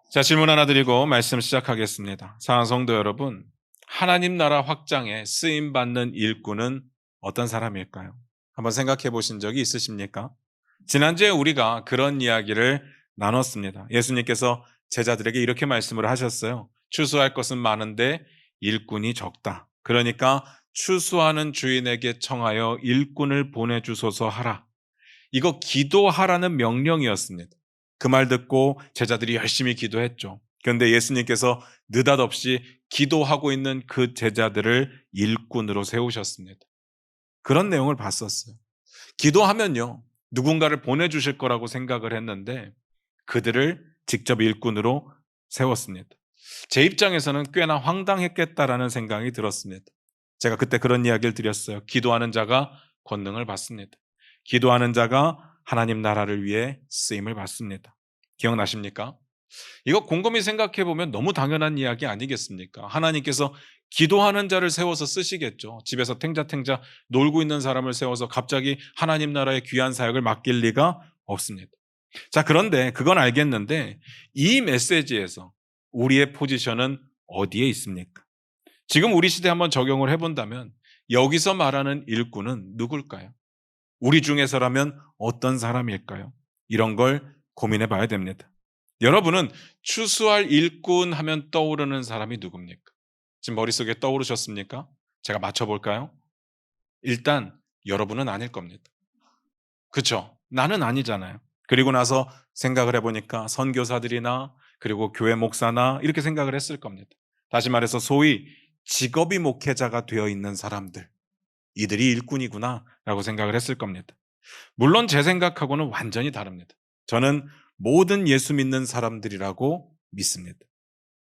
자, 질문 하나 드리고 말씀 시작하겠습니다. 사랑하는 성도 여러분, 하나님 나라 확장에 쓰임 받는 일꾼은 어떤 사람일까요? 한번 생각해 보신 적이 있으십니까? 지난주에 우리가 그런 이야기를 나눴습니다. 예수님께서 제자들에게 이렇게 말씀을 하셨어요. 추수할 것은 많은데 일꾼이 적다. 그러니까 추수하는 주인에게 청하여 일꾼을 보내주소서 하라. 이거 기도하라는 명령이었습니다. 그 말 듣고 제자들이 열심히 기도했죠. 그런데 예수님께서 느닷없이 기도하고 있는 그 제자들을 일꾼으로 세우셨습니다. 그런 내용을 봤었어요. 기도하면요, 누군가를 보내주실 거라고 생각을 했는데 그들을 직접 일꾼으로 세웠습니다. 제 입장에서는 꽤나 황당했겠다라는 생각이 들었습니다. 제가 그때 그런 이야기를 드렸어요. 기도하는 자가 권능을 받습니다. 기도하는 자가 하나님 나라를 위해 쓰임을 받습니다. 기억나십니까? 이거 곰곰이 생각해 보면 너무 당연한 이야기 아니겠습니까? 하나님께서 기도하는 자를 세워서 쓰시겠죠. 집에서 탱자탱자 놀고 있는 사람을 세워서 갑자기 하나님 나라의 귀한 사역을 맡길 리가 없습니다. 자, 그런데 그건 알겠는데 이 메시지에서 우리의 포지션은 어디에 있습니까? 지금 우리 시대에 한번 적용을 해본다면 여기서 말하는 일꾼은 누굴까요? 우리 중에서라면 어떤 사람일까요? 이런 걸 고민해 봐야 됩니다. 여러분은 추수할 일꾼 하면 떠오르는 사람이 누굽니까? 지금 머릿속에 떠오르셨습니까? 제가 맞춰볼까요? 일단 여러분은 아닐 겁니다. 그렇죠? 나는 아니잖아요. 그리고 나서 생각을 해보니까 선교사들이나 그리고 교회 목사나 이렇게 생각을 했을 겁니다. 다시 말해서 소위 직업이 목회자가 되어 있는 사람들, 이들이 일꾼이구나라고 생각을 했을 겁니다. 물론 제 생각하고는 완전히 다릅니다. 저는 모든 예수 믿는 사람들이라고 믿습니다.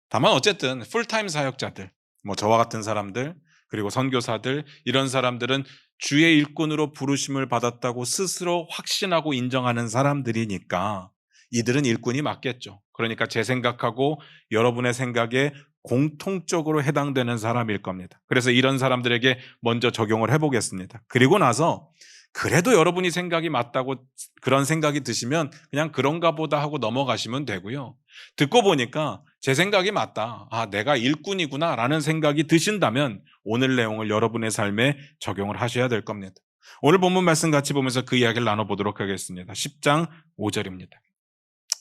다만 어쨌든 풀타임 사역자들, 저와 같은 사람들, 그리고 선교사들, 이런 사람들은 주의 일꾼으로 부르심을 받았다고 스스로 확신하고 인정하는 사람들이니까 이들은 일꾼이 맞겠죠. 그러니까 제 생각하고 여러분의 생각에 공통적으로 해당되는 사람일 겁니다. 그래서 이런 사람들에게 먼저 적용을 해보겠습니다. 그리고 나서 그래도 여러분이 생각이 맞다고 그런 생각이 드시면 그냥 그런가 보다 하고 넘어가시면 되고요. 듣고 보니까 제 생각이 맞다. 아, 내가 일꾼이구나 라는 생각이 드신다면 오늘 내용을 여러분의 삶에 적용을 하셔야 될 겁니다. 오늘 본문 말씀 같이 보면서 그 이야기를 나눠보도록 하겠습니다. 10장 5절입니다.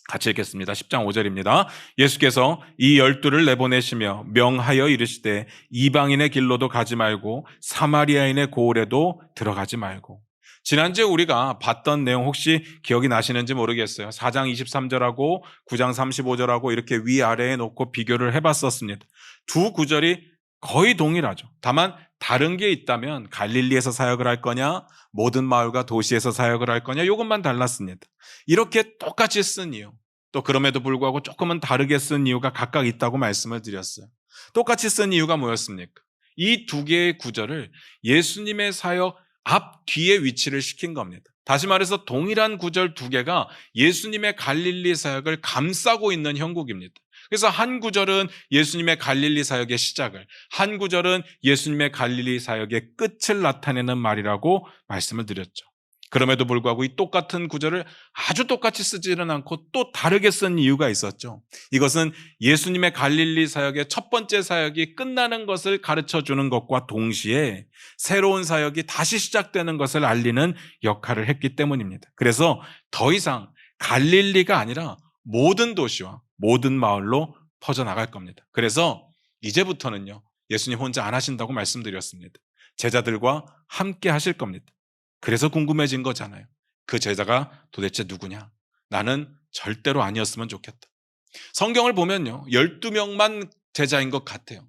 같이 읽겠습니다. 10장 5절입니다. 예수께서 이 12를 내보내시며 명하여 이르시되 이방인의 길로도 가지 말고 사마리아인의 고을에도 들어가지 말고. 지난주에 우리가 봤던 내용 혹시 기억이 나시는지 모르겠어요. 4장 23절하고 9장 35절하고 이렇게 위아래에 놓고 비교를 해봤었습니다. 두 구절이 거의 동일하죠. 다만 다른 게 있다면 갈릴리에서 사역을 할 거냐, 모든 마을과 도시에서 사역을 할 거냐, 이것만 달랐습니다. 이렇게 똑같이 쓴 이유, 또 그럼에도 불구하고 조금은 다르게 쓴 이유가 각각 있다고 말씀을 드렸어요. 똑같이 쓴 이유가 뭐였습니까? 이 두 개의 구절을 예수님의 사역 앞 뒤에 위치를 시킨 겁니다. 다시 말해서 동일한 구절 두 개가 예수님의 갈릴리 사역을 감싸고 있는 형국입니다. 그래서 한 구절은 예수님의 갈릴리 사역의 시작을, 한 구절은 예수님의 갈릴리 사역의 끝을 나타내는 말이라고 말씀을 드렸죠. 그럼에도 불구하고 이 똑같은 구절을 아주 똑같이 쓰지는 않고 또 다르게 쓴 이유가 있었죠. 이것은 예수님의 갈릴리 사역의 첫 번째 사역이 끝나는 것을 가르쳐 주는 것과 동시에 새로운 사역이 다시 시작되는 것을 알리는 역할을 했기 때문입니다. 그래서 더 이상 갈릴리가 아니라 모든 도시와 모든 마을로 퍼져나갈 겁니다. 그래서 이제부터는요, 예수님 혼자 안 하신다고 말씀드렸습니다. 제자들과 함께 하실 겁니다. 그래서 궁금해진 거잖아요. 그 제자가 도대체 누구냐? 나는 절대로 아니었으면 좋겠다. 성경을 보면요, 12명만 제자인 것 같아요.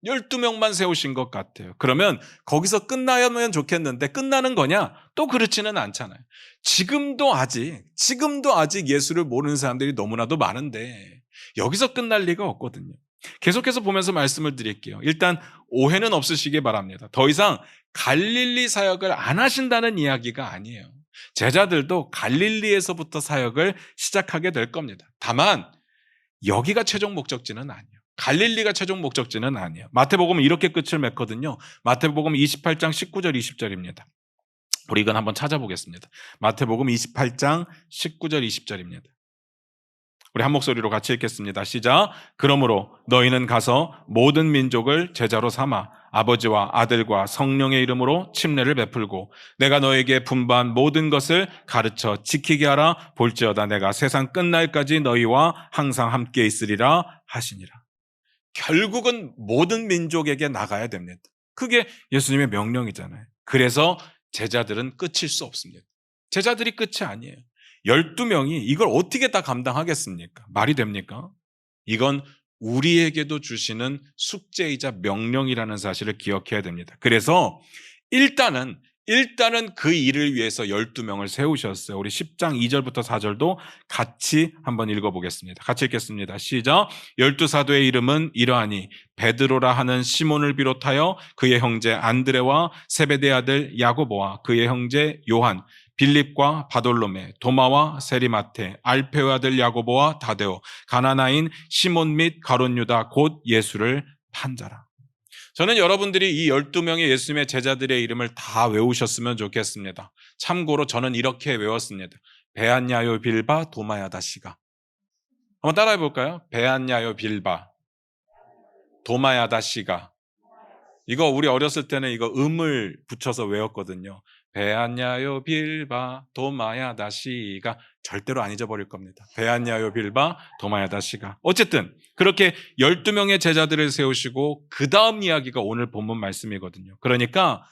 12명만 세우신 것 같아요. 그러면 거기서 끝나면 좋겠는데 끝나는 거냐? 또 그렇지는 않잖아요. 지금도 아직 예수를 모르는 사람들이 너무나도 많은데 여기서 끝날 리가 없거든요. 계속해서 보면서 말씀을 드릴게요. 일단 오해는 없으시기 바랍니다. 더 이상 갈릴리 사역을 안 하신다는 이야기가 아니에요. 제자들도 갈릴리에서부터 사역을 시작하게 될 겁니다. 다만 여기가 최종 목적지는 아니에요. 갈릴리가 최종 목적지는 아니에요. 마태복음은 이렇게 끝을 맺거든요. 마태복음 28장 19절 20절입니다. 우리 이건 한번 찾아보겠습니다. 마태복음 28장 19절 20절입니다. 우리 한 목소리로 같이 읽겠습니다. 시작. 그러므로 너희는 가서 모든 민족을 제자로 삼아 아버지와 아들과 성령의 이름으로 침례를 베풀고 내가 너에게 분부한 모든 것을 가르쳐 지키게 하라. 볼지어다 내가 세상 끝날까지 너희와 항상 함께 있으리라 하시니라. 결국은 모든 민족에게 나가야 됩니다. 그게 예수님의 명령이잖아요. 그래서 제자들은 끝일 수 없습니다. 제자들이 끝이 아니에요. 12명이 이걸 어떻게 다 감당하겠습니까? 말이 됩니까? 이건 우리에게도 주시는 숙제이자 명령이라는 사실을 기억해야 됩니다. 그래서 일단은 그 일을 위해서 12명을 세우셨어요. 우리 10장 2절부터 4절도 같이 한번 읽어보겠습니다. 같이 읽겠습니다. 시작. 12사도의 이름은 이러하니 베드로라 하는 시몬을 비롯하여 그의 형제 안드레와 세베대 아들 야고보와 그의 형제 요한, 빌립과 바돌로메, 도마와 세리마테, 알페오 아들 야고보와 다데오, 가나나인 시몬 및 가룟 유다 곧 예수를 판자라. 저는 여러분들이 이 12명의 예수님의 제자들의 이름을 다 외우셨으면 좋겠습니다. 참고로 저는 이렇게 외웠습니다. 베안야요 빌바 도마야다시가. 한번 따라해 볼까요? 베안야요 빌바 도마야다시가. 이거 우리 어렸을 때는 이거 음을 붙여서 외웠거든요. 베안야요 빌바 도마야다시가. 절대로 안 잊어버릴 겁니다. 베안야요 빌바 도마야다시가. 어쨌든 그렇게 12명의 제자들을 세우시고 그 다음 이야기가 오늘 본문 말씀이거든요. 그러니까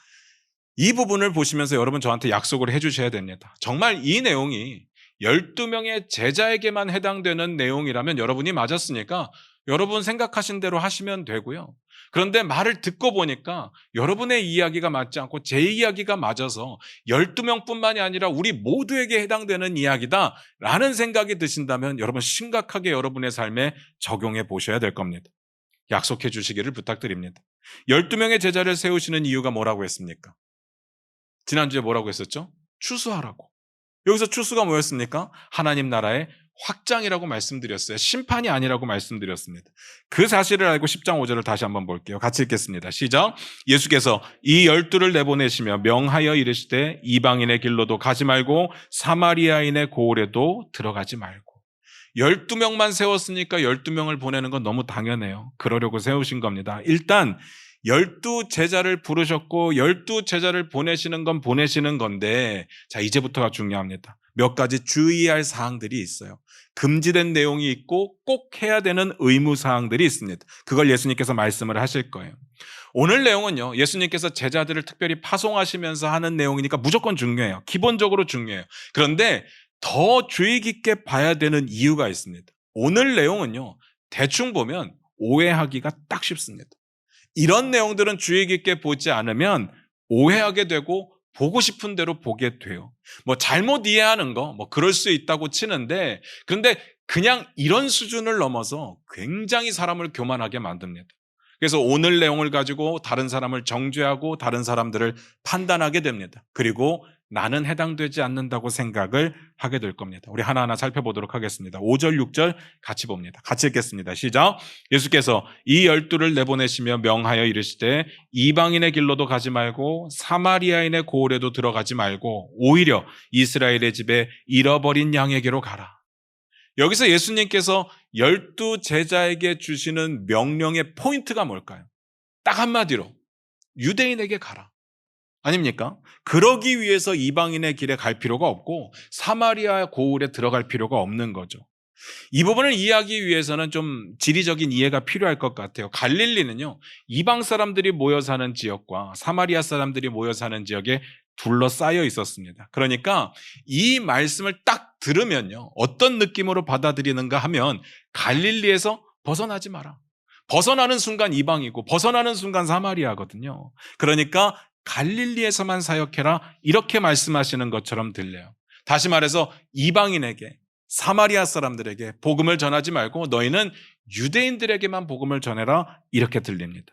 이 부분을 보시면서 여러분 저한테 약속을 해주셔야 됩니다. 정말 이 내용이 12명의 제자에게만 해당되는 내용이라면 여러분이 맞았으니까 여러분 생각하신 대로 하시면 되고요. 그런데 말을 듣고 보니까 여러분의 이야기가 맞지 않고 제 이야기가 맞아서 12명뿐만이 아니라 우리 모두에게 해당되는 이야기다라는 생각이 드신다면 여러분 심각하게 여러분의 삶에 적용해 보셔야 될 겁니다. 약속해 주시기를 부탁드립니다. 12명의 제자를 세우시는 이유가 뭐라고 했습니까? 지난주에 뭐라고 했었죠? 추수하라고. 여기서 추수가 뭐였습니까? 하나님 나라의 확장이라고 말씀드렸어요. 심판이 아니라고 말씀드렸습니다. 그 사실을 알고 10장 5절을 다시 한번 볼게요. 같이 읽겠습니다. 시작. 예수께서 이 12를 내보내시며 명하여 이르시되 이방인의 길로도 가지 말고 사마리아인의 고을에도 들어가지 말고. 12명만 세웠으니까 12명을 보내는 건 너무 당연해요. 그러려고 세우신 겁니다. 일단 12제자를 부르셨고 12제자를 보내시는 건 보내시는 건데, 자, 이제부터가 중요합니다. 몇 가지 주의할 사항들이 있어요. 금지된 내용이 있고 꼭 해야 되는 의무 사항들이 있습니다. 그걸 예수님께서 말씀을 하실 거예요. 오늘 내용은요, 예수님께서 제자들을 특별히 파송하시면서 하는 내용이니까 무조건 중요해요. 기본적으로 중요해요. 그런데 더 주의 깊게 봐야 되는 이유가 있습니다. 오늘 내용은요, 대충 보면 오해하기가 딱 쉽습니다. 이런 내용들은 주의 깊게 보지 않으면 오해하게 되고 보고 싶은 대로 보게 돼요. 뭐 잘못 이해하는 거 뭐 그럴 수 있다고 치는데, 그런데 그냥 이런 수준을 넘어서 굉장히 사람을 교만하게 만듭니다. 그래서 오늘 내용을 가지고 다른 사람을 정죄하고 다른 사람들을 판단하게 됩니다. 그리고 나는 해당되지 않는다고 생각을 하게 될 겁니다. 우리 하나하나 살펴보도록 하겠습니다. 5절, 6절 같이 봅니다. 같이 읽겠습니다. 시작. 예수께서 이 12를 내보내시며 명하여 이르시되 이방인의 길로도 가지 말고 사마리아인의 고을에도 들어가지 말고 오히려 이스라엘의 집에 잃어버린 양에게로 가라. 여기서 예수님께서 12제자에게 주시는 명령의 포인트가 뭘까요? 딱 한마디로 유대인에게 가라. 아닙니까? 그러기 위해서 이방인의 길에 갈 필요가 없고 사마리아 고을에 들어갈 필요가 없는 거죠. 이 부분을 이해하기 위해서는 좀 지리적인 이해가 필요할 것 같아요. 갈릴리는요, 이방 사람들이 모여 사는 지역과 사마리아 사람들이 모여 사는 지역에 둘러싸여 있었습니다. 그러니까 이 말씀을 딱 들으면요, 어떤 느낌으로 받아들이는가 하면 갈릴리에서 벗어나지 마라. 벗어나는 순간 이방이고 벗어나는 순간 사마리아거든요. 그러니까 갈릴리에서만 사역해라, 이렇게 말씀하시는 것처럼 들려요. 다시 말해서 이방인에게, 사마리아 사람들에게 복음을 전하지 말고 너희는 유대인들에게만 복음을 전해라, 이렇게 들립니다.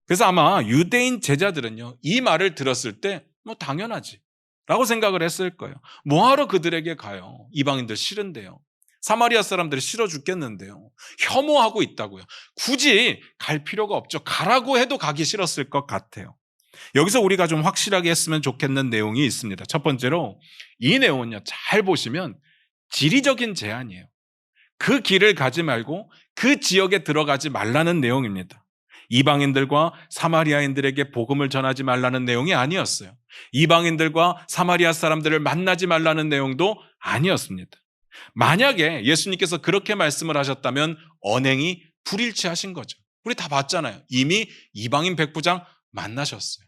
그래서 아마 유대인 제자들은요, 이 말을 들었을 때 뭐 당연하지 라고 생각을 했을 거예요. 뭐하러 그들에게 가요? 이방인들 싫은데요. 사마리아 사람들이 싫어 죽겠는데요. 혐오하고 있다고요. 굳이 갈 필요가 없죠. 가라고 해도 가기 싫었을 것 같아요. 여기서 우리가 좀 확실하게 했으면 좋겠는 내용이 있습니다. 첫 번째로 이 내용은요, 잘 보시면 지리적인 제한이에요. 그 길을 가지 말고 그 지역에 들어가지 말라는 내용입니다. 이방인들과 사마리아인들에게 복음을 전하지 말라는 내용이 아니었어요. 이방인들과 사마리아 사람들을 만나지 말라는 내용도 아니었습니다. 만약에 예수님께서 그렇게 말씀을 하셨다면 언행이 불일치하신 거죠. 우리 다 봤잖아요. 이미 이방인 백부장 만나셨어요.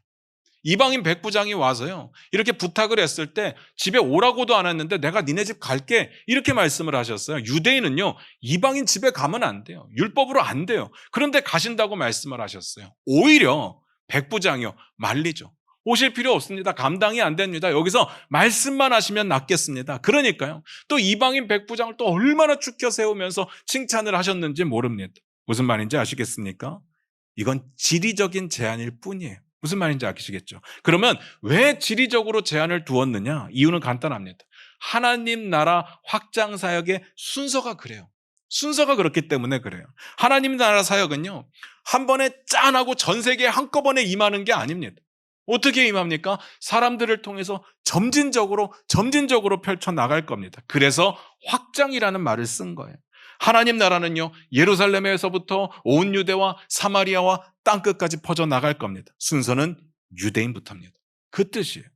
이방인 백부장이 와서요, 이렇게 부탁을 했을 때 집에 오라고도 안 했는데 내가 니네 집 갈게, 이렇게 말씀을 하셨어요. 유대인은요, 이방인 집에 가면 안 돼요. 율법으로 안 돼요. 그런데 가신다고 말씀을 하셨어요. 오히려 백부장이요, 말리죠. 오실 필요 없습니다. 감당이 안 됩니다. 여기서 말씀만 하시면 낫겠습니다. 그러니까요, 또 이방인 백부장을 또 얼마나 축혀 세우면서 칭찬을 하셨는지 모릅니다. 무슨 말인지 아시겠습니까? 이건 지리적인 제한일 뿐이에요. 무슨 말인지 아시겠죠? 그러면 왜 지리적으로 제한을 두었느냐? 이유는 간단합니다. 하나님 나라 확장 사역의 순서가 그래요. 순서가 그렇기 때문에 그래요. 하나님 나라 사역은요, 한 번에 짠하고 전 세계에 한꺼번에 임하는 게 아닙니다. 어떻게 임합니까? 사람들을 통해서 점진적으로 펼쳐나갈 겁니다. 그래서 확장이라는 말을 쓴 거예요. 하나님 나라는요, 예루살렘에서부터 온 유대와 사마리아와 땅끝까지 퍼져나갈 겁니다. 순서는 유대인부터입니다. 그 뜻이에요.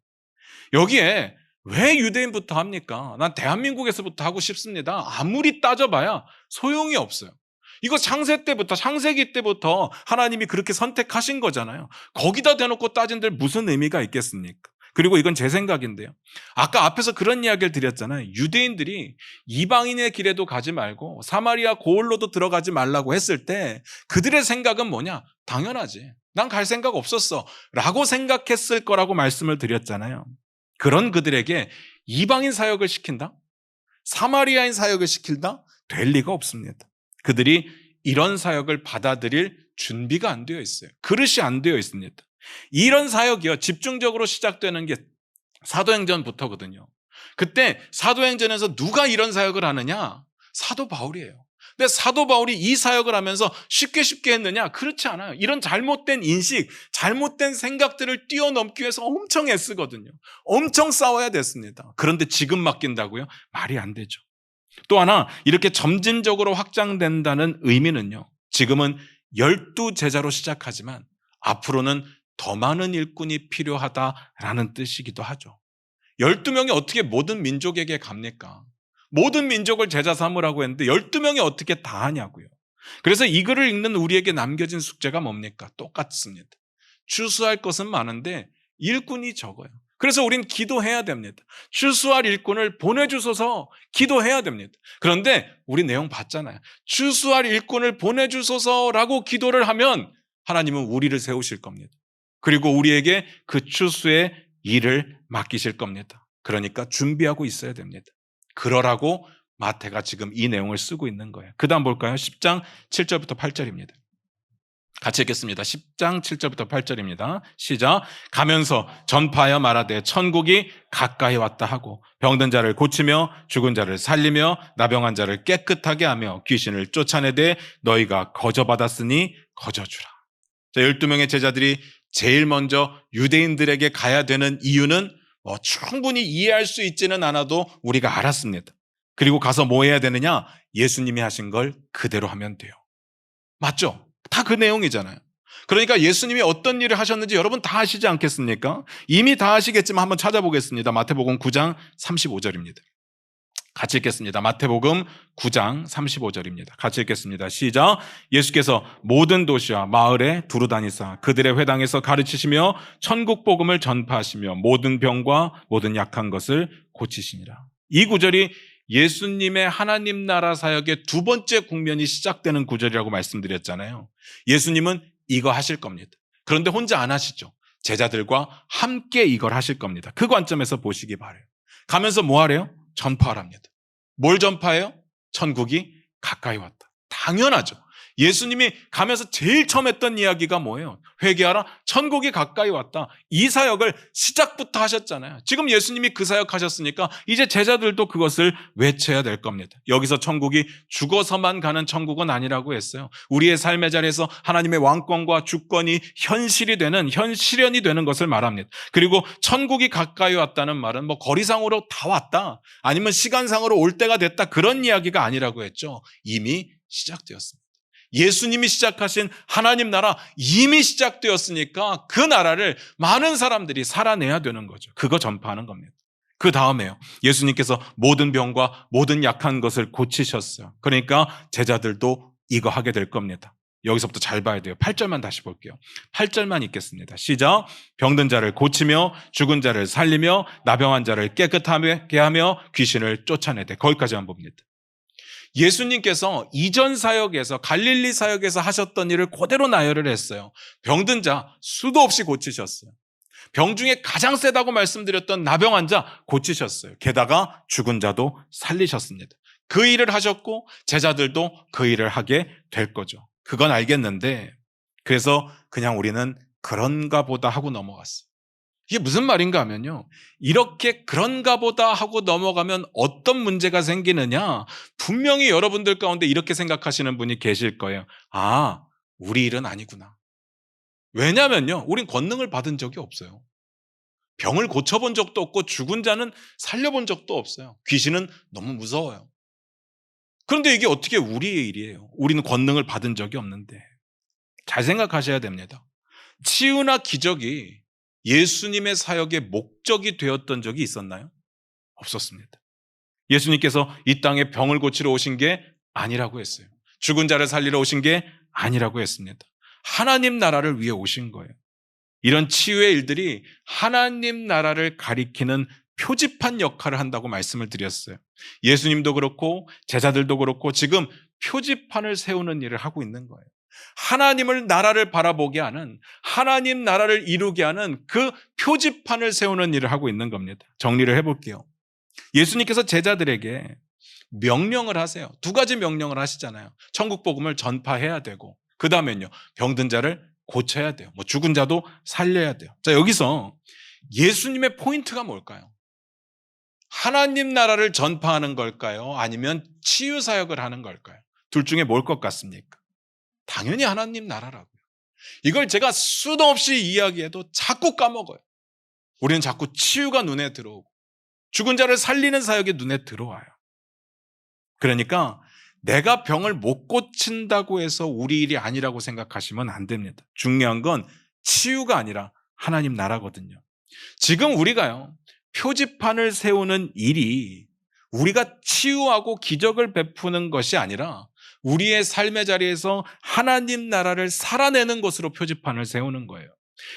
여기에 왜 유대인부터 합니까? 난 대한민국에서부터 하고 싶습니다. 아무리 따져봐야 소용이 없어요. 이거 창세기 때부터 하나님이 그렇게 선택하신 거잖아요. 거기다 대놓고 따진들 무슨 의미가 있겠습니까? 그리고 이건 제 생각인데요, 아까 앞에서 그런 이야기를 드렸잖아요. 유대인들이 이방인의 길에도 가지 말고 사마리아 고을로도 들어가지 말라고 했을 때 그들의 생각은 뭐냐? 당연하지, 난 갈 생각 없었어 라고 생각했을 거라고 말씀을 드렸잖아요. 그런 그들에게 이방인 사역을 시킨다? 사마리아인 사역을 시킨다? 될 리가 없습니다. 그들이 이런 사역을 받아들일 준비가 안 되어 있어요. 그릇이 안 되어 있습니다. 이런 사역이요, 집중적으로 시작되는 게 사도행전부터거든요. 그때 사도행전에서 누가 이런 사역을 하느냐? 사도 바울이에요. 근데 사도 바울이 이 사역을 하면서 쉽게 했느냐? 그렇지 않아요. 이런 잘못된 인식, 잘못된 생각들을 뛰어넘기 위해서 엄청 애쓰거든요. 엄청 싸워야 됐습니다. 그런데 지금 맡긴다고요? 말이 안 되죠. 또 하나, 이렇게 점진적으로 확장된다는 의미는요, 지금은 12제자로 시작하지만 앞으로는 더 많은 일꾼이 필요하다라는 뜻이기도 하죠. 12명이 어떻게 모든 민족에게 갑니까? 모든 민족을 제자 삼으라고 했는데 12명이 어떻게 다 하냐고요. 그래서 이 글을 읽는 우리에게 남겨진 숙제가 뭡니까? 똑같습니다. 추수할 것은 많은데 일꾼이 적어요. 그래서 우린 기도해야 됩니다. 추수할 일꾼을 보내주소서, 기도해야 됩니다. 그런데 우리 내용 봤잖아요. 추수할 일꾼을 보내주소서라고 기도를 하면 하나님은 우리를 세우실 겁니다. 그리고 우리에게 그 추수의 일을 맡기실 겁니다. 그러니까 준비하고 있어야 됩니다. 그러라고 마태가 지금 이 내용을 쓰고 있는 거예요. 그 다음 볼까요? 10장 7절부터 8절입니다. 같이 읽겠습니다. 10장 7절부터 8절입니다. 시작. 가면서 전파하여 말하되 천국이 가까이 왔다 하고 병든 자를 고치며 죽은 자를 살리며 나병한 자를 깨끗하게 하며 귀신을 쫓아내되 너희가 거저받았으니 거저주라. 자, 12명의 제자들이 제일 먼저 유대인들에게 가야 되는 이유는 충분히 이해할 수 있지는 않아도 우리가 알았습니다. 그리고 가서 뭐 해야 되느냐? 예수님이 하신 걸 그대로 하면 돼요. 맞죠? 다 그 내용이잖아요. 그러니까 예수님이 어떤 일을 하셨는지 여러분 다 아시지 않겠습니까? 이미 다 아시겠지만 한번 찾아보겠습니다. 마태복음 9장 35절입니다. 같이 읽겠습니다. 마태복음 9장 35절입니다. 같이 읽겠습니다. 시작. 예수께서 모든 도시와 마을에 두루 다니사 그들의 회당에서 가르치시며 천국 복음을 전파하시며 모든 병과 모든 약한 것을 고치시니라. 이 구절이 예수님의 하나님 나라 사역의 두 번째 국면이 시작되는 구절이라고 말씀드렸잖아요. 예수님은 이거 하실 겁니다. 그런데 혼자 안 하시죠. 제자들과 함께 이걸 하실 겁니다. 그 관점에서 보시기 바라요. 가면서 뭐 하래요? 전파하랍니다. 뭘 전파해요? 천국이 가까이 왔다. 당연하죠. 예수님이 가면서 제일 처음 했던 이야기가 뭐예요? 회개하라, 천국이 가까이 왔다. 이 사역을 시작부터 하셨잖아요. 지금 예수님이 그 사역 하셨으니까 이제 제자들도 그것을 외쳐야 될 겁니다. 여기서 천국이 죽어서만 가는 천국은 아니라고 했어요. 우리의 삶의 자리에서 하나님의 왕권과 주권이 현실이 되는, 현실현이 되는 것을 말합니다. 그리고 천국이 가까이 왔다는 말은 뭐 거리상으로 다 왔다, 아니면 시간상으로 올 때가 됐다, 그런 이야기가 아니라고 했죠. 이미 시작되었습니다. 예수님이 시작하신 하나님 나라 이미 시작되었으니까 그 나라를 많은 사람들이 살아내야 되는 거죠. 그거 전파하는 겁니다. 그 다음에요, 예수님께서 모든 병과 모든 약한 것을 고치셨어요. 그러니까 제자들도 이거 하게 될 겁니다. 여기서부터 잘 봐야 돼요. 8절만 다시 볼게요. 8절만 읽겠습니다. 시작. 병든 자를 고치며 죽은 자를 살리며 나병한 자를 깨끗하게 하며 귀신을 쫓아내되. 거기까지만 봅니다. 예수님께서 이전 사역에서, 갈릴리 사역에서 하셨던 일을 그대로 나열을 했어요. 병든 자 수도 없이 고치셨어요. 병 중에 가장 세다고 말씀드렸던 나병 환자 고치셨어요. 게다가 죽은 자도 살리셨습니다. 그 일을 하셨고 제자들도 그 일을 하게 될 거죠. 그건 알겠는데, 그래서 그냥 우리는 그런가 보다 하고 넘어갔어요. 이게 무슨 말인가 하면요, 이렇게 그런가 보다 하고 넘어가면 어떤 문제가 생기느냐, 분명히 여러분들 가운데 이렇게 생각하시는 분이 계실 거예요. 아, 우리 일은 아니구나. 왜냐면요, 우린 권능을 받은 적이 없어요. 병을 고쳐본 적도 없고 죽은 자는 살려본 적도 없어요. 귀신은 너무 무서워요. 그런데 이게 어떻게 우리의 일이에요? 우리는 권능을 받은 적이 없는데. 잘 생각하셔야 됩니다. 치유나 기적이 예수님의 사역의 목적이 되었던 적이 있었나요? 없었습니다. 예수님께서 이 땅에 병을 고치러 오신 게 아니라고 했어요. 죽은 자를 살리러 오신 게 아니라고 했습니다. 하나님 나라를 위해 오신 거예요. 이런 치유의 일들이 하나님 나라를 가리키는 표지판 역할을 한다고 말씀을 드렸어요. 예수님도 그렇고 제자들도 그렇고 지금 표지판을 세우는 일을 하고 있는 거예요. 하나님을, 나라를 바라보게 하는, 하나님 나라를 이루게 하는 그 표지판을 세우는 일을 하고 있는 겁니다. 정리를 해볼게요. 예수님께서 제자들에게 명령을 하세요. 두 가지 명령을 하시잖아요. 천국 복음을 전파해야 되고, 그 다음에는요, 병든 자를 고쳐야 돼요. 뭐 죽은 자도 살려야 돼요. 자, 여기서 예수님의 포인트가 뭘까요? 하나님 나라를 전파하는 걸까요? 아니면 치유 사역을 하는 걸까요? 둘 중에 뭘 것 같습니까? 당연히 하나님 나라라고요. 이걸 제가 수도 없이 이야기해도 자꾸 까먹어요. 우리는 자꾸 치유가 눈에 들어오고 죽은 자를 살리는 사역이 눈에 들어와요. 그러니까 내가 병을 못 고친다고 해서 우리 일이 아니라고 생각하시면 안 됩니다. 중요한 건 치유가 아니라 하나님 나라거든요. 지금 우리가요, 표지판을 세우는 일이 우리가 치유하고 기적을 베푸는 것이 아니라 우리의 삶의 자리에서 하나님 나라를 살아내는 것으로 표지판을 세우는 거예요.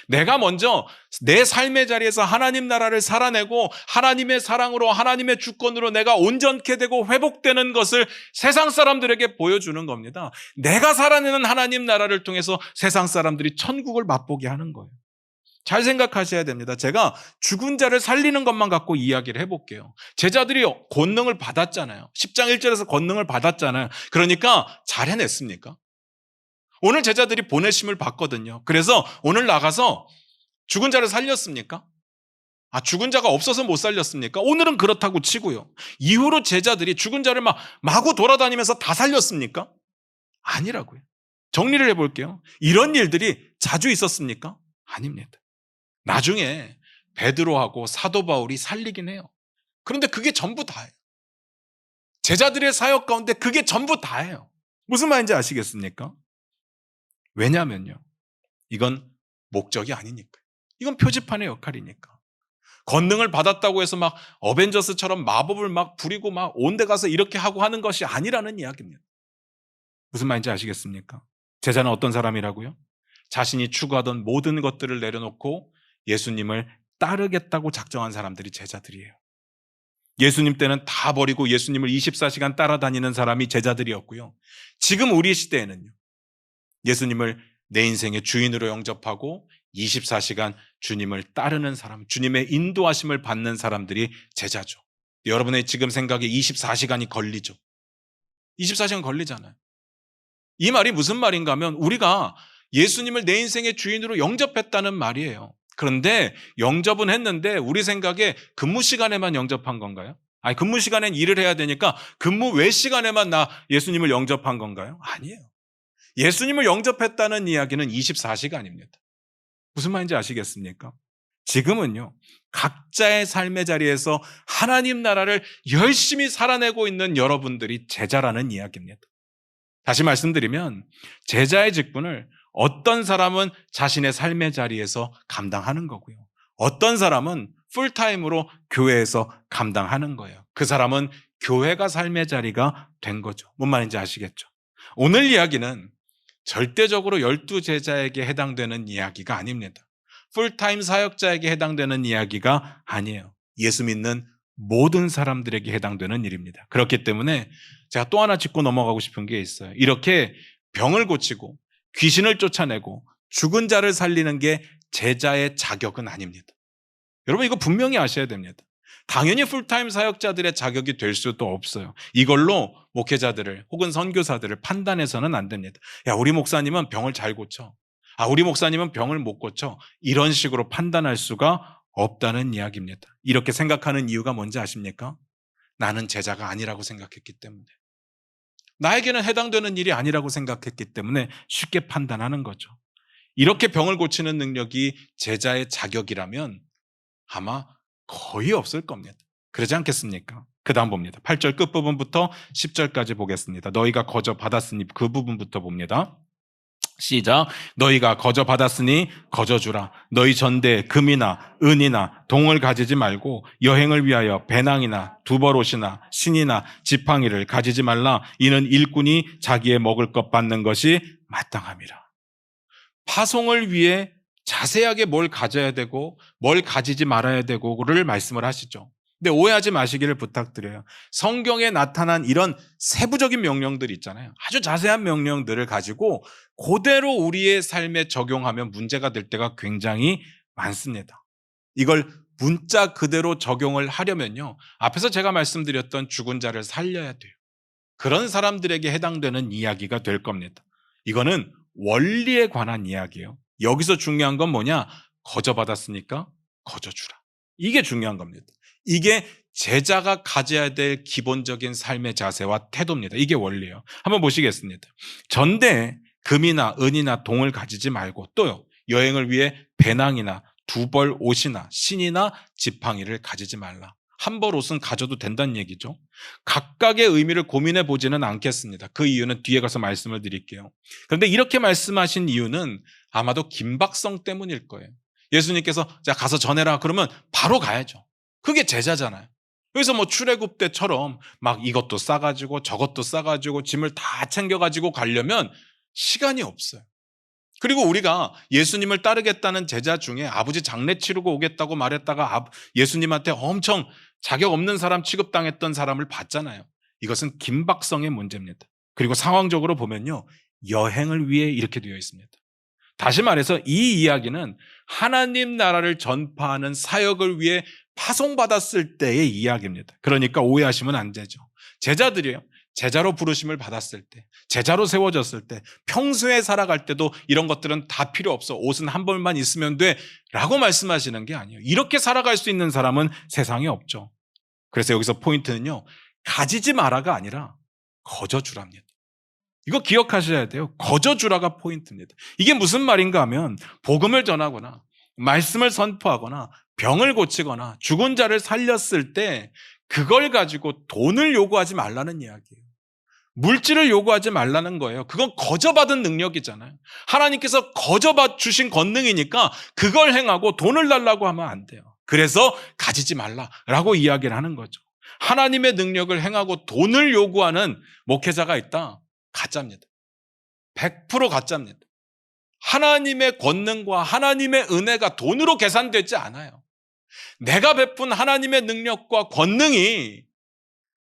내가 먼저 내 삶의 자리에서 하나님 나라를 살아내고 하나님의 사랑으로, 하나님의 주권으로 내가 온전케 되고 회복되는 것을 세상 사람들에게 보여주는 겁니다. 내가 살아내는 하나님 나라를 통해서 세상 사람들이 천국을 맛보게 하는 거예요. 잘 생각하셔야 됩니다. 제가 죽은 자를 살리는 것만 갖고 이야기를 해볼게요. 제자들이 권능을 받았잖아요. 10장 1절에서 권능을 받았잖아요. 그러니까 잘 해냈습니까? 오늘 제자들이 보내심을 받거든요. 그래서 오늘 나가서 죽은 자를 살렸습니까? 아, 죽은 자가 없어서 못 살렸습니까? 오늘은 그렇다고 치고요. 이후로 제자들이 죽은 자를 마구 돌아다니면서 다 살렸습니까? 아니라고요. 정리를 해볼게요. 이런 일들이 자주 있었습니까? 아닙니다. 나중에 베드로하고 사도 바울이 살리긴 해요. 그런데 그게 전부 다예요. 제자들의 사역 가운데 그게 전부 다예요. 무슨 말인지 아시겠습니까? 왜냐면요, 이건 목적이 아니니까. 이건 표지판의 역할이니까. 권능을 받았다고 해서 막 어벤져스처럼 마법을 막 부리고 막 온 데 가서 이렇게 하고 하는 것이 아니라는 이야기입니다. 무슨 말인지 아시겠습니까? 제자는 어떤 사람이라고요? 자신이 추구하던 모든 것들을 내려놓고 예수님을 따르겠다고 작정한 사람들이 제자들이에요. 예수님 때는 다 버리고 예수님을 24시간 따라다니는 사람이 제자들이었고요. 지금 우리 시대에는요, 예수님을 내 인생의 주인으로 영접하고 24시간 주님을 따르는 사람, 주님의 인도하심을 받는 사람들이 제자죠. 여러분의 지금 생각에 24시간이 걸리죠. 24시간 걸리잖아요. 이 말이 무슨 말인가 하면 우리가 예수님을 내 인생의 주인으로 영접했다는 말이에요. 그런데 영접은 했는데 우리 생각에 근무 시간에만 영접한 건가요? 아니, 근무 시간엔 일을 해야 되니까 근무 외 시간에만 나 예수님을 영접한 건가요? 아니에요. 예수님을 영접했다는 이야기는 24시간입니다. 무슨 말인지 아시겠습니까? 지금은요, 각자의 삶의 자리에서 하나님 나라를 열심히 살아내고 있는 여러분들이 제자라는 이야기입니다. 다시 말씀드리면 제자의 직분을 어떤 사람은 자신의 삶의 자리에서 감당하는 거고요. 어떤 사람은 풀타임으로 교회에서 감당하는 거예요. 그 사람은 교회가 삶의 자리가 된 거죠. 뭔 말인지 아시겠죠? 오늘 이야기는 절대적으로 12제자에게 해당되는 이야기가 아닙니다. 풀타임 사역자에게 해당되는 이야기가 아니에요. 예수 믿는 모든 사람들에게 해당되는 일입니다. 그렇기 때문에 제가 또 하나 짚고 넘어가고 싶은 게 있어요. 이렇게 병을 고치고 귀신을 쫓아내고 죽은 자를 살리는 게 제자의 자격은 아닙니다. 여러분, 이거 분명히 아셔야 됩니다. 당연히 풀타임 사역자들의 자격이 될 수도 없어요. 이걸로 목회자들을 혹은 선교사들을 판단해서는 안 됩니다. 야, 우리 목사님은 병을 잘 고쳐. 아, 우리 목사님은 병을 못 고쳐. 이런 식으로 판단할 수가 없다는 이야기입니다. 이렇게 생각하는 이유가 뭔지 아십니까? 나는 제자가 아니라고 생각했기 때문에. 나에게는 해당되는 일이 아니라고 생각했기 때문에 쉽게 판단하는 거죠. 이렇게 병을 고치는 능력이 제자의 자격이라면 아마 거의 없을 겁니다. 그러지 않겠습니까? 그 다음 봅니다. 8절 끝부분부터 10절까지 보겠습니다. 너희가 거저 받았으니 그 부분부터 봅니다. 시작. 너희가 거저 받았으니 거저 주라. 너희 전대에 금이나 은이나 동을 가지지 말고 여행을 위하여 배낭이나 두벌옷이나 신이나 지팡이를 가지지 말라. 이는 일꾼이 자기의 먹을 것 받는 것이 마땅함이라. 파송을 위해 자세하게 뭘 가져야 되고 뭘 가지지 말아야 되고를 말씀을 하시죠. 근데 오해하지 마시기를 부탁드려요. 성경에 나타난 이런 세부적인 명령들 있잖아요. 아주 자세한 명령들을 가지고 그대로 우리의 삶에 적용하면 문제가 될 때가 굉장히 많습니다. 이걸 문자 그대로 적용을 하려면요, 앞에서 제가 말씀드렸던 죽은 자를 살려야 돼요. 그런 사람들에게 해당되는 이야기가 될 겁니다. 이거는 원리에 관한 이야기예요. 여기서 중요한 건 뭐냐? 거저 받았으니까 거저 주라. 이게 중요한 겁니다. 이게 제자가 가져야 될 기본적인 삶의 자세와 태도입니다. 이게 원리예요. 한번 보시겠습니다. 전대에 금이나 은이나 동을 가지지 말고 또요, 여행을 위해 배낭이나 두벌 옷이나 신이나 지팡이를 가지지 말라. 한 벌 옷은 가져도 된다는 얘기죠. 각각의 의미를 고민해 보지는 않겠습니다. 그 이유는 뒤에 가서 말씀을 드릴게요. 그런데 이렇게 말씀하신 이유는 아마도 긴박성 때문일 거예요. 예수님께서 자, 가서 전해라 그러면 바로 가야죠. 그게 제자잖아요. 여기서 뭐 출애굽 때처럼 막 이것도 싸가지고 저것도 싸가지고 짐을 다 챙겨가지고 가려면 시간이 없어요. 그리고 우리가 예수님을 따르겠다는 제자 중에 아버지 장례 치르고 오겠다고 말했다가 예수님한테 엄청 자격 없는 사람 취급당했던 사람을 봤잖아요. 이것은 긴박성의 문제입니다. 그리고 상황적으로 보면요, 여행을 위해 이렇게 되어 있습니다. 다시 말해서 이 이야기는 하나님 나라를 전파하는 사역을 위해 파송받았을 때의 이야기입니다. 그러니까 오해하시면 안 되죠. 제자들이요, 제자로 부르심을 받았을 때, 제자로 세워졌을 때, 평소에 살아갈 때도 이런 것들은 다 필요 없어. 옷은 한 벌만 있으면 돼 라고 말씀하시는 게 아니에요. 이렇게 살아갈 수 있는 사람은 세상에 없죠. 그래서 여기서 포인트는요, 가지지 마라가 아니라 거저 주랍니다. 이거 기억하셔야 돼요. 거저 주라가 포인트입니다. 이게 무슨 말인가 하면 복음을 전하거나 말씀을 선포하거나 병을 고치거나 죽은 자를 살렸을 때 그걸 가지고 돈을 요구하지 말라는 이야기예요. 물질을 요구하지 말라는 거예요. 그건 거저받은 능력이잖아요. 하나님께서 거저받 주신 권능이니까 그걸 행하고 돈을 달라고 하면 안 돼요. 그래서 가지지 말라라고 이야기를 하는 거죠. 하나님의 능력을 행하고 돈을 요구하는 목회자가 있다? 가짜입니다. 100% 가짜입니다. 하나님의 권능과 하나님의 은혜가 돈으로 계산되지 않아요. 내가 베푼 하나님의 능력과 권능이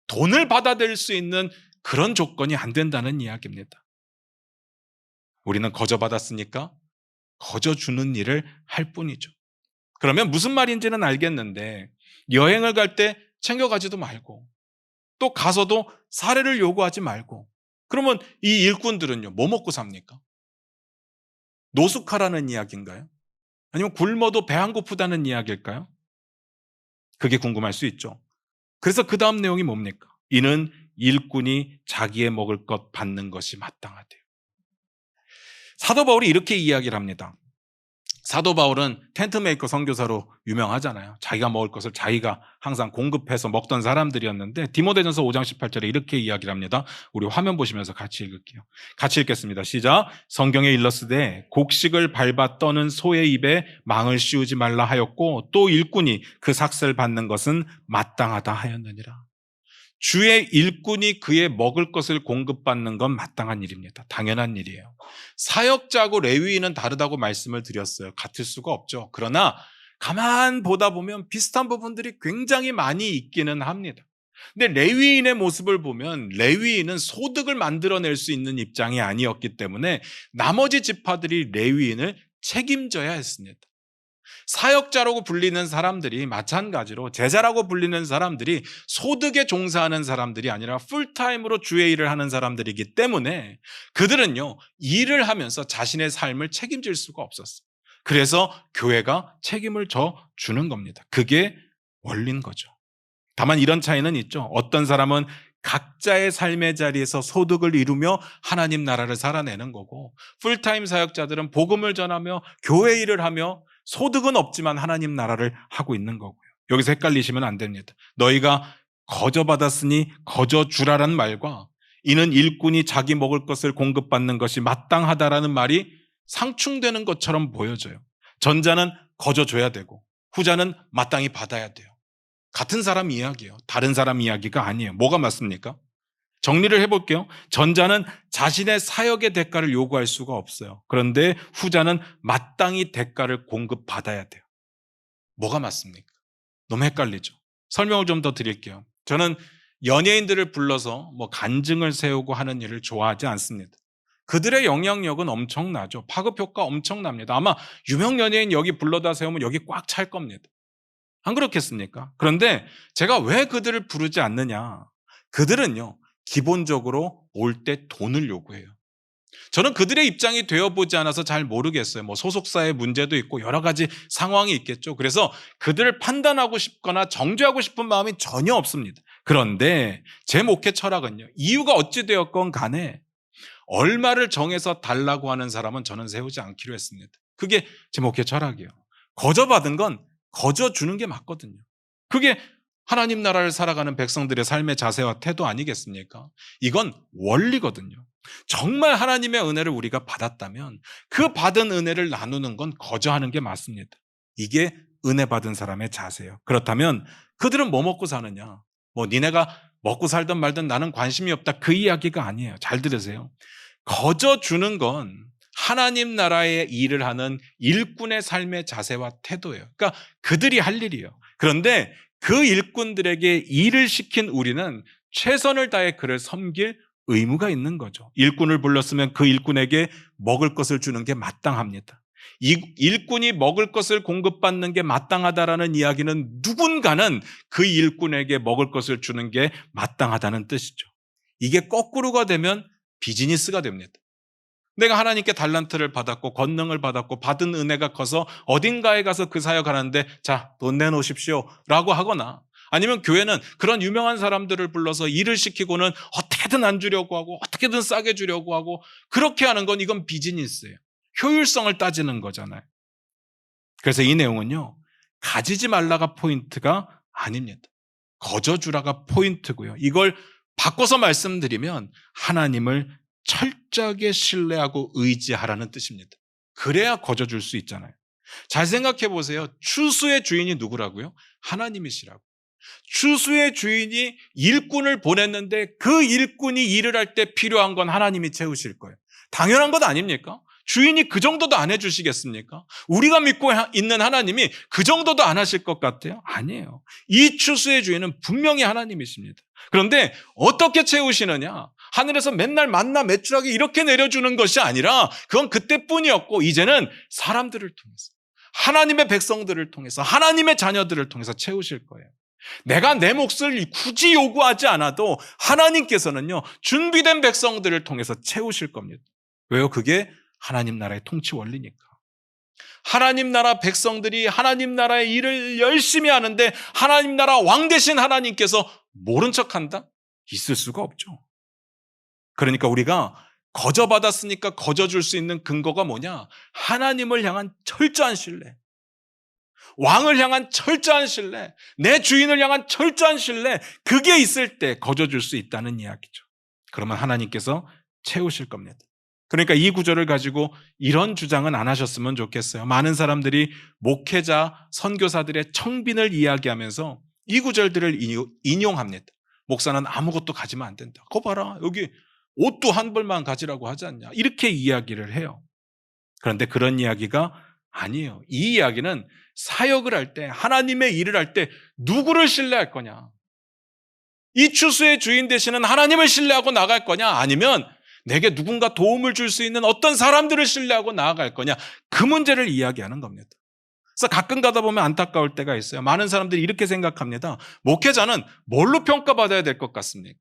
돈을 받아들일 수 있는 그런 조건이 안 된다는 이야기입니다. 우리는 거저 받았으니까 거저 주는 일을 할 뿐이죠. 그러면 무슨 말인지는 알겠는데 여행을 갈 때 챙겨가지도 말고 또 가서도 사례를 요구하지 말고 그러면 이 일꾼들은요, 뭐 먹고 삽니까? 노숙하라는 이야기인가요? 아니면 굶어도 배 안 고프다는 이야기일까요? 그게 궁금할 수 있죠. 그래서 그 다음 내용이 뭡니까? 이는 일꾼이 자기의 먹을 것 받는 것이 마땅하대요. 사도 바울이 이렇게 이야기를 합니다. 사도 바울은 텐트메이커 선교사로 유명하잖아요. 자기가 먹을 것을 자기가 항상 공급해서 먹던 사람들이었는데 디모데전서 5장 18절에 이렇게 이야기를 합니다. 우리 화면 보시면서 같이 읽을게요. 같이 읽겠습니다. 시작. 성경에 일렀으되 곡식을 밟아 떠는 소의 입에 망을 씌우지 말라 하였고 또 일꾼이 그 삭슬 받는 것은 마땅하다 하였느니라. 주의 일꾼이 그의 먹을 것을 공급받는 건 마땅한 일입니다. 당연한 일이에요. 사역자하고 레위인은 다르다고 말씀을 드렸어요. 같을 수가 없죠. 그러나 가만 보다 보면 비슷한 부분들이 굉장히 많이 있기는 합니다. 근데 레위인의 모습을 보면 레위인은 소득을 만들어낼 수 있는 입장이 아니었기 때문에 나머지 지파들이 레위인을 책임져야 했습니다. 사역자라고 불리는 사람들이 마찬가지로 제자라고 불리는 사람들이 소득에 종사하는 사람들이 아니라 풀타임으로 주의 일을 하는 사람들이기 때문에 그들은요, 일을 하면서 자신의 삶을 책임질 수가 없었어요. 그래서 교회가 책임을 져주는 겁니다. 그게 원리인 거죠. 다만 이런 차이는 있죠. 어떤 사람은 각자의 삶의 자리에서 소득을 이루며 하나님 나라를 살아내는 거고, 풀타임 사역자들은 복음을 전하며 교회 일을 하며 소득은 없지만 하나님 나라를 하고 있는 거고요. 여기서 헷갈리시면 안 됩니다. 너희가 거저 받았으니 거저 주라라는 말과 이는 일꾼이 자기 먹을 것을 공급받는 것이 마땅하다라는 말이 상충되는 것처럼 보여져요. 전자는 거저 줘야 되고 후자는 마땅히 받아야 돼요. 같은 사람 이야기예요. 다른 사람 이야기가 아니에요. 뭐가 맞습니까? 정리를 해볼게요. 전자는 자신의 사역의 대가를 요구할 수가 없어요. 그런데 후자는 마땅히 대가를 공급받아야 돼요. 뭐가 맞습니까? 너무 헷갈리죠. 설명을 좀 더 드릴게요. 저는 연예인들을 불러서 간증을 세우고 하는 일을 좋아하지 않습니다. 그들의 영향력은 엄청나죠. 파급 효과 엄청납니다. 아마 유명 연예인 여기 불러다 세우면 여기 꽉 찰 겁니다. 안 그렇겠습니까? 그런데 제가 왜 그들을 부르지 않느냐? 그들은요, 기본적으로 올 때 돈을 요구해요. 저는 그들의 입장이 되어보지 않아서 잘 모르겠어요. 소속사의 문제도 있고 여러 가지 상황이 있겠죠. 그래서 그들을 판단하고 싶거나 정죄하고 싶은 마음이 전혀 없습니다. 그런데 제 목회 철학은요, 이유가 어찌 되었건 간에 얼마를 정해서 달라고 하는 사람은 저는 세우지 않기로 했습니다. 그게 제 목회 철학이에요. 거저 받은 건 거저 주는 게 맞거든요. 그게 하나님 나라를 살아가는 백성들의 삶의 자세와 태도 아니겠습니까? 이건 원리거든요. 정말 하나님의 은혜를 우리가 받았다면 그 받은 은혜를 나누는 건 거저하는 게 맞습니다. 이게 은혜 받은 사람의 자세예요. 그렇다면 그들은 뭐 먹고 사느냐? 니네가 먹고 살든 말든 나는 관심이 없다, 그 이야기가 아니에요. 잘 들으세요. 거저 주는 건 하나님 나라의 일을 하는 일꾼의 삶의 자세와 태도예요. 그러니까 그들이 할 일이에요. 그런데 그 일꾼들에게 일을 시킨 우리는 최선을 다해 그를 섬길 의무가 있는 거죠. 일꾼을 불렀으면 그 일꾼에게 먹을 것을 주는 게 마땅합니다. 이 일꾼이 먹을 것을 공급받는 게 마땅하다라는 이야기는 누군가는 그 일꾼에게 먹을 것을 주는 게 마땅하다는 뜻이죠. 이게 거꾸로가 되면 비즈니스가 됩니다. 내가 하나님께 달란트를 받았고 권능을 받았고 받은 은혜가 커서 어딘가에 가서 그 사역하는데 자, 돈 내놓으십시오 라고 하거나, 아니면 교회는 그런 유명한 사람들을 불러서 일을 시키고는 어떻게든 안 주려고 하고 어떻게든 싸게 주려고 하고, 그렇게 하는 건 이건 비즈니스예요. 효율성을 따지는 거잖아요. 그래서 이 내용은요, 가지지 말라가 포인트가 아닙니다. 거저 주라가 포인트고요. 이걸 바꿔서 말씀드리면 하나님을 철저하게 신뢰하고 의지하라는 뜻입니다. 그래야 거저 줄 수 있잖아요. 잘 생각해 보세요. 추수의 주인이 누구라고요? 하나님이시라고. 추수의 주인이 일꾼을 보냈는데 그 일꾼이 일을 할 때 필요한 건 하나님이 채우실 거예요. 당연한 것 아닙니까? 주인이 그 정도도 안 해주시겠습니까? 우리가 믿고 있는 하나님이 그 정도도 안 하실 것 같아요? 아니에요. 이 추수의 주인은 분명히 하나님이십니다. 그런데 어떻게 채우시느냐? 하늘에서 맨날 만나 매출하게 이렇게 내려주는 것이 아니라 그건 그때뿐이었고, 이제는 사람들을 통해서, 하나님의 백성들을 통해서, 하나님의 자녀들을 통해서 채우실 거예요. 내가 내 몫을 굳이 요구하지 않아도 하나님께서는요, 준비된 백성들을 통해서 채우실 겁니다. 왜요? 그게 하나님 나라의 통치 원리니까. 하나님 나라 백성들이 하나님 나라의 일을 열심히 하는데 하나님 나라 왕 되신 하나님께서 모른 척한다? 있을 수가 없죠. 그러니까 우리가 거저받았으니까 거저줄 수 있는 근거가 뭐냐? 하나님을 향한 철저한 신뢰, 왕을 향한 철저한 신뢰, 내 주인을 향한 철저한 신뢰, 그게 있을 때 거저줄 수 있다는 이야기죠. 그러면 하나님께서 채우실 겁니다. 그러니까 이 구절을 가지고 이런 주장은 안 하셨으면 좋겠어요. 많은 사람들이 목회자, 선교사들의 청빈을 이야기하면서 이 구절들을 인용합니다. 목사는 아무것도 가지면 안 된다. 거 봐라, 여기 옷도 한 벌만 가지라고 하지 않냐, 이렇게 이야기를 해요. 그런데 그런 이야기가 아니에요. 이 이야기는 사역을 할 때, 하나님의 일을 할 때 누구를 신뢰할 거냐, 이 추수의 주인 되시는 하나님을 신뢰하고 나갈 거냐, 아니면 내게 누군가 도움을 줄 수 있는 어떤 사람들을 신뢰하고 나아갈 거냐, 그 문제를 이야기하는 겁니다. 그래서 가끔 가다 보면 안타까울 때가 있어요. 많은 사람들이 이렇게 생각합니다. 목회자는 뭘로 평가받아야 될 것 같습니까?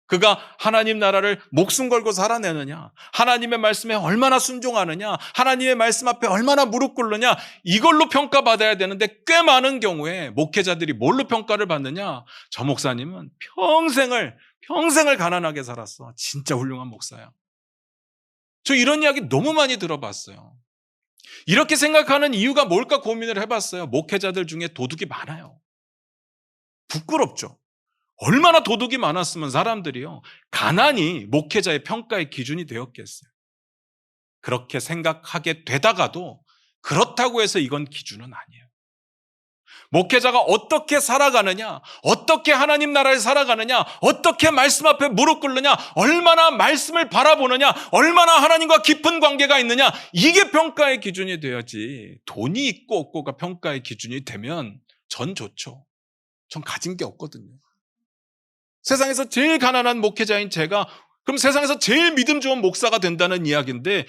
그가 하나님 나라를 목숨 걸고 살아내느냐, 하나님의 말씀에 얼마나 순종하느냐, 하나님의 말씀 앞에 얼마나 무릎 꿇느냐, 이걸로 평가받아야 되는데 꽤 많은 경우에 목회자들이 뭘로 평가를 받느냐, 저 목사님은 평생을 가난하게 살았어, 진짜 훌륭한 목사야. 저 이런 이야기 너무 많이 들어봤어요. 이렇게 생각하는 이유가 뭘까 고민을 해봤어요. 목회자들 중에 도둑이 많아요. 부끄럽죠. 얼마나 도둑이 많았으면 사람들이요, 가난이 목회자의 평가의 기준이 되었겠어요. 그렇게 생각하게 되다가도 그렇다고 해서 이건 기준은 아니에요. 목회자가 어떻게 살아가느냐, 어떻게 하나님 나라를 살아가느냐, 어떻게 말씀 앞에 무릎 꿇느냐, 얼마나 말씀을 바라보느냐, 얼마나 하나님과 깊은 관계가 있느냐, 이게 평가의 기준이 되어야지, 돈이 있고 없고가 평가의 기준이 되면 전 좋죠. 전 가진 게 없거든요. 세상에서 제일 가난한 목회자인 제가 그럼 세상에서 제일 믿음 좋은 목사가 된다는 이야기인데,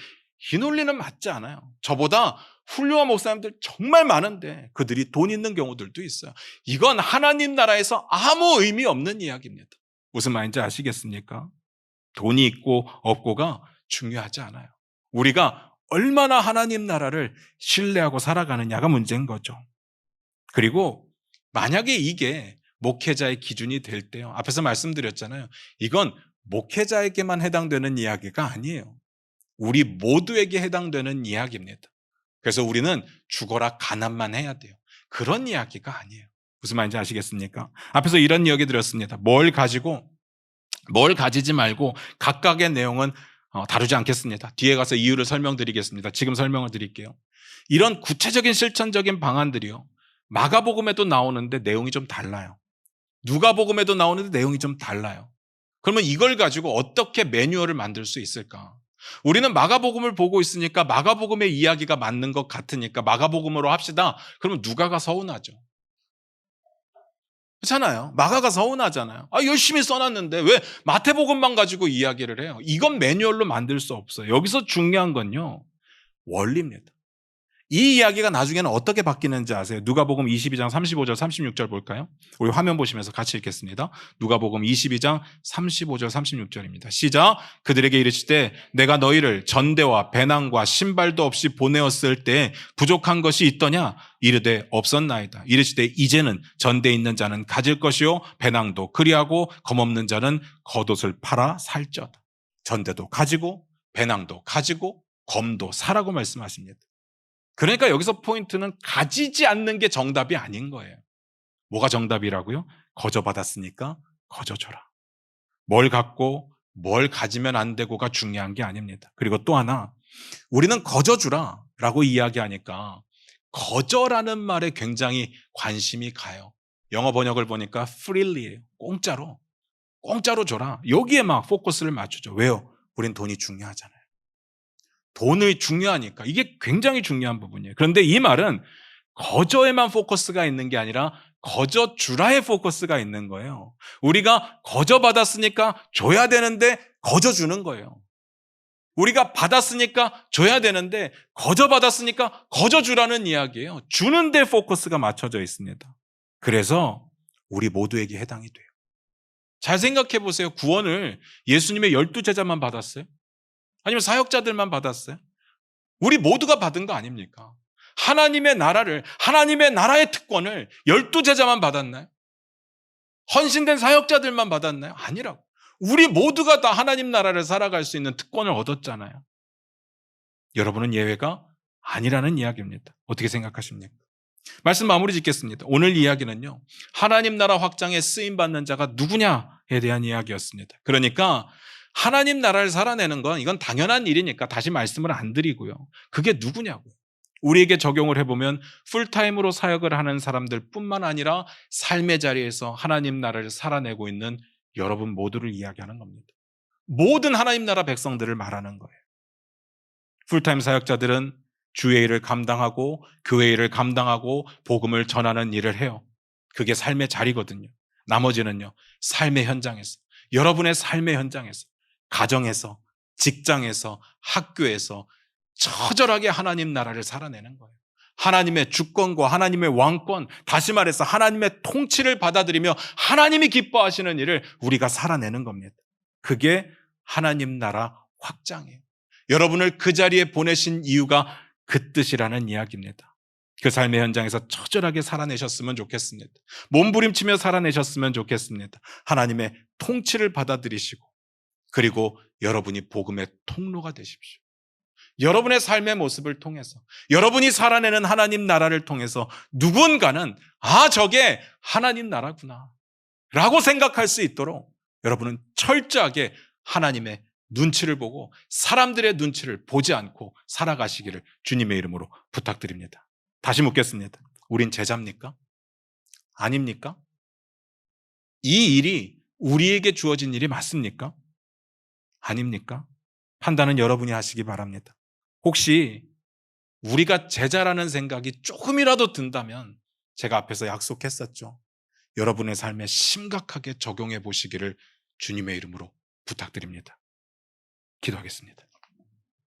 이 논리는 맞지 않아요. 저보다 훌륭한 목사님들 정말 많은데 그들이 돈 있는 경우들도 있어요. 이건 하나님 나라에서 아무 의미 없는 이야기입니다. 무슨 말인지 아시겠습니까? 돈이 있고 없고가 중요하지 않아요. 우리가 얼마나 하나님 나라를 신뢰하고 살아가느냐가 문제인 거죠. 그리고 만약에 이게 목회자의 기준이 될 때요, 앞에서 말씀드렸잖아요. 이건 목회자에게만 해당되는 이야기가 아니에요. 우리 모두에게 해당되는 이야기입니다. 그래서 우리는 죽어라 가난만 해야 돼요, 그런 이야기가 아니에요. 무슨 말인지 아시겠습니까? 앞에서 이런 이야기 드렸습니다. 뭘 가지지 말고 각각의 내용은 다루지 않겠습니다. 뒤에 가서 이유를 설명드리겠습니다. 지금 설명을 드릴게요. 이런 구체적인 실천적인 방안들이요, 마가복음에도 나오는데 내용이 좀 달라요. 누가복음에도 나오는데 내용이 좀 달라요. 그러면 이걸 가지고 어떻게 매뉴얼을 만들 수 있을까? 우리는 마가복음을 보고 있으니까 마가복음의 이야기가 맞는 것 같으니까 마가복음으로 합시다. 그러면 누가가 서운하죠. 그렇잖아요. 마가가 서운하잖아요. 열심히 써놨는데 왜 마태복음만 가지고 이야기를 해요? 이건 매뉴얼로 만들 수 없어요. 여기서 중요한 건요, 원리입니다. 이 이야기가 나중에는 어떻게 바뀌는지 아세요? 누가복음 22장 35절 36절 볼까요? 우리 화면 보시면서 같이 읽겠습니다. 누가복음 22장 35절 36절입니다. 시작. 그들에게 이르시되 내가 너희를 전대와 배낭과 신발도 없이 보내었을 때 부족한 것이 있더냐? 이르되 없었나이다. 이르시되 이제는 전대에 있는 자는 가질 것이요 배낭도 그리하고 검없는 자는 겉옷을 팔아 살쩌다. 전대도 가지고 배낭도 가지고 검도 사라고 말씀하십니다. 그러니까 여기서 포인트는 가지지 않는 게 정답이 아닌 거예요. 뭐가 정답이라고요? 거저받았으니까 거저줘라. 뭘 갖고 뭘 가지면 안 되고가 중요한 게 아닙니다. 그리고 또 하나, 우리는 거저주라 라고 이야기하니까 거저라는 말에 굉장히 관심이 가요. 영어 번역을 보니까 freely예요. 공짜로 줘라. 여기에 막 포커스를 맞추죠. 왜요? 우린 돈이 중요하잖아요. 돈이 중요하니까. 이게 굉장히 중요한 부분이에요. 그런데 이 말은 거저에만 포커스가 있는 게 아니라 거저 주라에 포커스가 있는 거예요. 우리가 거저 받았으니까 줘야 되는데 거저 주는 거예요. 우리가 받았으니까 줘야 되는데 거저 받았으니까 거저 주라는 이야기예요. 주는 데 포커스가 맞춰져 있습니다. 그래서 우리 모두에게 해당이 돼요. 잘 생각해 보세요. 구원을 예수님의 12제자만 받았어요? 아니면 사역자들만 받았어요? 우리 모두가 받은 거 아닙니까? 하나님의 나라를, 하나님의 나라의 특권을 12제자만 받았나요? 헌신된 사역자들만 받았나요? 아니라고. 우리 모두가 다 하나님 나라를 살아갈 수 있는 특권을 얻었잖아요. 여러분은 예외가 아니라는 이야기입니다. 어떻게 생각하십니까? 말씀 마무리 짓겠습니다. 오늘 이야기는요, 하나님 나라 확장에 쓰임받는 자가 누구냐에 대한 이야기였습니다. 그러니까 하나님 나라를 살아내는 건 이건 당연한 일이니까 다시 말씀을 안 드리고요. 그게 누구냐고. 우리에게 적용을 해보면 풀타임으로 사역을 하는 사람들 뿐만 아니라 삶의 자리에서 하나님 나라를 살아내고 있는 여러분 모두를 이야기하는 겁니다. 모든 하나님 나라 백성들을 말하는 거예요. 풀타임 사역자들은 주의 일을 감당하고 교회 일을 감당하고 복음을 전하는 일을 해요. 그게 삶의 자리거든요. 나머지는요, 삶의 현장에서, 여러분의 삶의 현장에서, 가정에서, 직장에서, 학교에서 처절하게 하나님 나라를 살아내는 거예요. 하나님의 주권과 하나님의 왕권, 다시 말해서 하나님의 통치를 받아들이며 하나님이 기뻐하시는 일을 우리가 살아내는 겁니다. 그게 하나님 나라 확장이에요. 여러분을 그 자리에 보내신 이유가 그 뜻이라는 이야기입니다. 그 삶의 현장에서 처절하게 살아내셨으면 좋겠습니다. 몸부림치며 살아내셨으면 좋겠습니다. 하나님의 통치를 받아들이시고, 그리고 여러분이 복음의 통로가 되십시오. 여러분의 삶의 모습을 통해서, 여러분이 살아내는 하나님 나라를 통해서 누군가는 저게 하나님 나라구나 라고 생각할 수 있도록 여러분은 철저하게 하나님의 눈치를 보고 사람들의 눈치를 보지 않고 살아가시기를 주님의 이름으로 부탁드립니다. 다시 묻겠습니다. 우린 제자입니까? 아닙니까? 이 일이 우리에게 주어진 일이 맞습니까? 아닙니까? 판단은 여러분이 하시기 바랍니다. 혹시 우리가 제자라는 생각이 조금이라도 든다면 제가 앞에서 약속했었죠. 여러분의 삶에 심각하게 적용해 보시기를 주님의 이름으로 부탁드립니다. 기도하겠습니다.